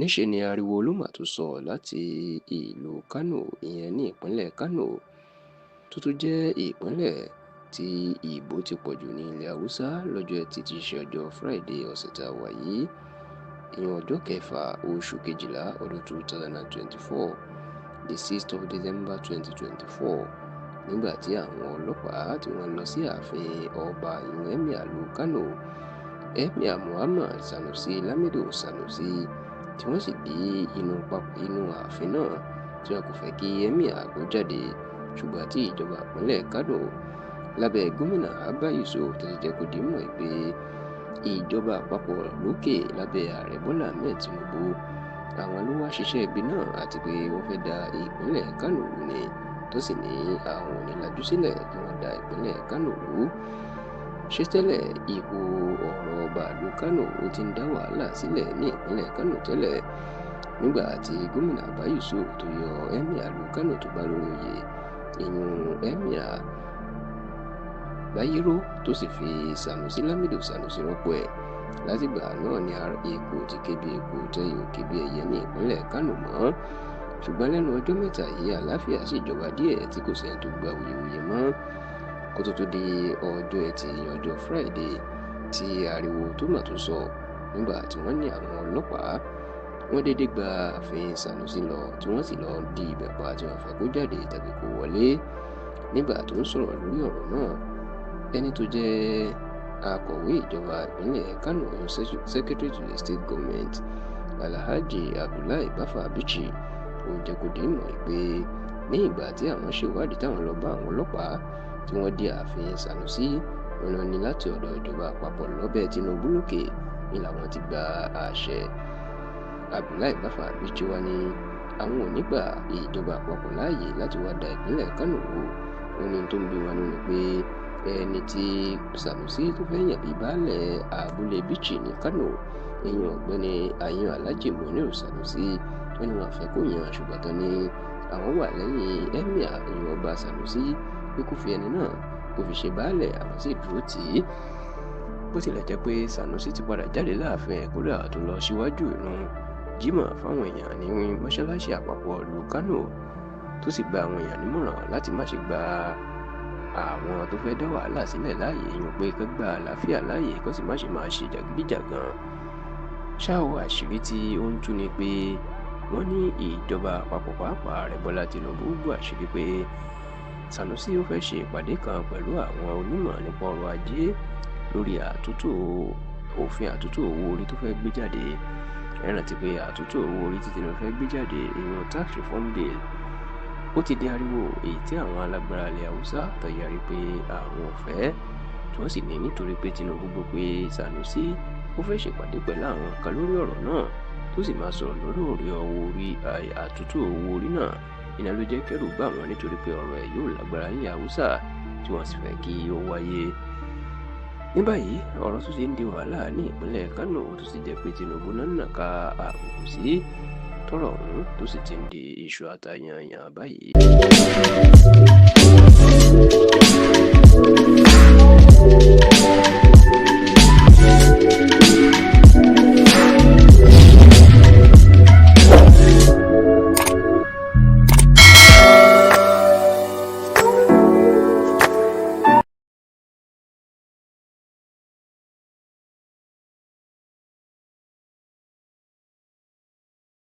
níṣe ni ariwo ló mà tún sọ láti ìlú Kánò, ìyẹn ní ìpínlẹ̀ Kánò tó tún jẹ́ ìpínlẹ̀ tí ìbò ti pọ̀jù ní ilẹ̀ Haúsá lọ́jọ́ Ẹtì tí í ṣe ọjọ́ Friday ọ̀sẹ̀ tá a wà yìí, ìyẹn ọjọ́ kẹfà oṣù kejìlá ọdún 2024, the 6th of December 2024, nígbà tí àwọn ọlọ́pàá tí wọ́n lọ sí ààfin ọba ìlú Emir ìlú Kánò, Emir Muhammad Sanusi Lamido Sanusi, tí wọ́n sì dé inú ààfin náà tí wọn kò fẹ́ kí Emir kó jáde, ṣùgbọ́n tí ìjọba ìpínlẹ̀ Kánò lábẹ́ gómìnà Abba Yusuf tó ti jẹ́ kó di mọ̀ pé ìjọba àpapọ̀ lókè lábẹ́ ààrẹ Bọ́lá Ahmed Tinubu àwọn ló wá ṣiṣẹ́ ibi náà àti pé wọ́n fẹ́ da ìpínlẹ̀ Kánò rú ni, tó sì ní àwọn ò ní lajú sílẹ̀ kí wọ́n da ìpínlẹ̀ Kánò rú. Ṣé tẹ́lẹ̀ ipò ọ̀rọ̀ ọba ìlú Kánò ó ti ń dá wàhálà sílẹ̀ ní ìpínlẹ̀ Kánò tẹ́lẹ̀, nígbà tí gómìnà Abba Yusuf tó yọ Emir ìlú Kánò tó bá lórí oyè, ìyún Emir Bayero tó sì fi Sanusi Lamido Sanusi rọ́pò ẹ̀. Látìgbà náà ni eku ti ké bí eku tẹ́yẹ ò ké bí ẹyẹ ní ìpínlẹ̀ Kánò mọ́, ṣùgbọ́n lẹ́nu ọjọ́ mẹ́ta yìí àlàáfíà sì jọba díẹ̀ tí kò sẹ́ni tó gba wuyewuye mọ́ kó tó di ọjọ́ Ẹtì ọjọ́ Friday tí ariwo tó mà tún sọ nígbà tí wọ́n ní àwọn ọlọ́pàá wọ́n déédéé gba ààfin Sanusi lọ tí wọ́n sì lọ di ibẹ̀ pa tí wọ́n fẹ́ kó jáde tàbí kó wọlé. Nígbà tó ń sọ̀rọ̀ lórí ọ̀rọ̀ náà, ẹni tó jẹ́ akọ̀wé ìjọba ìpínlẹ̀ Kánò secretary to the state government Alhaji Abdullahi Baffa Bichi ó jẹ́ kó di mọ̀ pé ní ìgbà tí àwọn ṣèwádìí táwọn lọ bá àwọn ọlọ́pàá tí wọ́n dé ààfin Sanusi, wọn ní láti ọ̀dọ̀ ìjọba àpapọ̀ lọ́bẹ̀ Tinubu lókè ni làwọn ti gba àṣẹ. Abdullahi Baffa Bichi wá ní àwọn ò ní gba ìjọba àpapọ̀ láàyè láti wá da ìpínlẹ̀ Kánò rú. Ó ní tó ń bí wọn nínú pé ẹni tí Sanusi tó fẹ́ yàn bí baálẹ̀ abúlé Bichi ní Kánò, èèyàn ọ̀gbẹ́ni Ayan Alhaji Munir Sanusi, tó ní wọn fẹ́ kó yan ṣùgbọ́n tó ní àwọn wà lẹ́yìn Emir èèyàn ọba Sanusi pé kó fi ẹni náà kó fi ṣe baálẹ̀, àwọn sì dúró tì í. Bó tilẹ̀ jẹ́ pé Sanusi ti padà jáde láàfin ẹ̀ kódà tó lọ síwájú ìrun jímọ̀ fáwọn èèyàn ní mọ́ṣáláṣí àpapọ̀ ìlú Kánò, tó sì gba àwọn èèyàn nímọ̀ràn láti má ṣe gba àwọn tó fẹ́ dá wàhálà sílẹ̀ láàyè, yín pé kó gba àlàáfíà láàyè kó sì má ṣe máa ṣe jàgídíjàgan. Ṣá o, àṣírí tí ó ń tú ni pé wọ́n ní ìjọba àpapọ̀ pàápàá ààrẹ Bọ́lá Tinubu gbọ́ àṣírí pé Sanusi ó fẹ́ ṣe ìpàdé kan pẹ̀lú àwọn onímọ̀ nípa ọrọ̀ ajé lórí òfin àtúntò owó orí tó fẹ́ gbé jáde. Ẹ rántí pé àtúntò owó orí tí Tinubu fẹ́ gbé jáde, ìyẹn tax reform bill, ó ti di ariwo èyí tí àwọn alágbára ilẹ̀ Haúsá tó yarí pé àwọn ò fẹ́, tí wọ́n sì ní nítorí pé Tinubu gbọ́ pé Sanusi ó fẹ́ ṣèpàdé pẹ̀lú àwọn kan lórí ọ̀rọ̀ náà tó sì máa sọ̀rọ̀ lórí àtúntò owó orí náà. Iná ló jẹ́ kẹ́rù bá wọn nítorí pé ọ̀rọ̀ ẹ̀ yóò lágbára ní Haúsá tí wọ́n sì fẹ́ kí ó wáyé. Ní báyìí ọ̀rọ̀ tó ti ń di wàhálà ní ìpínlẹ̀ Kánò tó sì jẹ́ pé Tinubu náà nàka àbùkù sí tọ́rọ̀ ọ̀hún tó sì ti ń di iṣu àtàyànyàn báyìí.